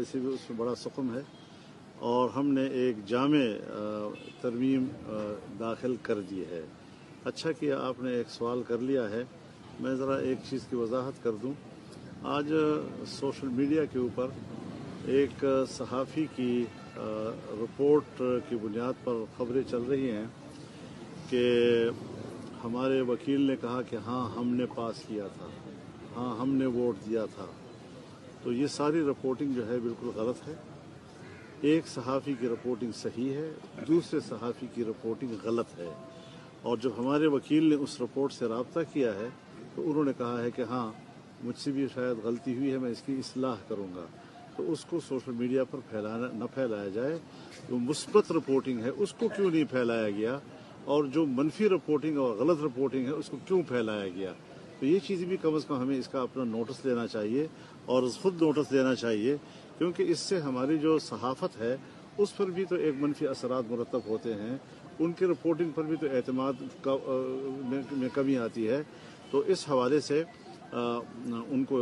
हवाले से भी उसमें बड़ा सुकून है और हमने एक जामे तरमीम दाखिल कर दी है। अच्छा किया आपने एक सवाल कर लिया है। मैं ज़रा एक चीज़ की वजाहत कर दूं। आज सोशल मीडिया के ऊपर एक सहाफ़ी की रिपोर्ट की बुनियाद पर ख़बरें चल रही हैं कि हमारे वकील ने कहा कि हाँ हमने पास किया था, हाँ हमने वोट दिया था। तो ये सारी रिपोर्टिंग जो है बिल्कुल गलत है। एक सहाफ़ी की रिपोर्टिंग सही है, दूसरे सहाफ़ी की रिपोर्टिंग गलत है। और जब हमारे वकील ने उस रिपोर्ट से रब्ता किया है तो उन्होंने कहा है कि हाँ मुझसे भी शायद गलती हुई है, मैं इसकी इस्लाह करूँगा। तो उसको सोशल मीडिया पर न फैलाया जाए। जो मुस्बत रिपोर्टिंग है उसको क्यों नहीं फैलाया गया, और जो मनफी रिपोर्टिंग और गलत रिपोर्टिंग है उसको क्यों फैलाया गया। तो ये चीज़ भी कम अज़ कम हमें इसका अपना नोटिस लेना चाहिए और ख़ुद नोटिस लेना चाहिए, क्योंकि इससे हमारी जो सहाफ़त है उस पर भी तो एक मनफी असरात मुरतब होते हैं। उनकी रिपोर्टिंग पर भी तो एतमाद में कमी आती है। तो इस हवाले से उनको